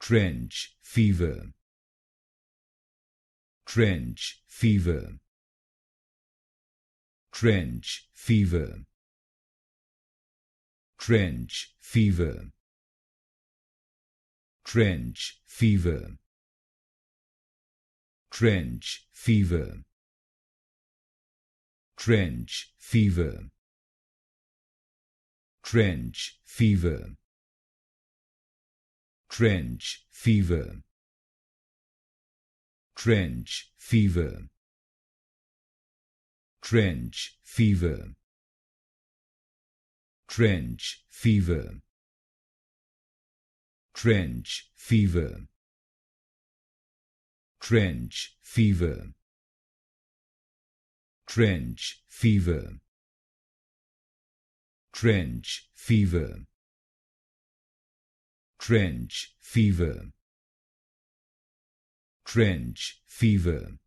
trench fever, trench fever, trench fever, trench fever, trench fever, trench fever, trench fever, trench fever, trench fever, trench fever, trench fever, trench fever, trench fever, trench fever, trench fever, trench fever, trench fever, trench fever,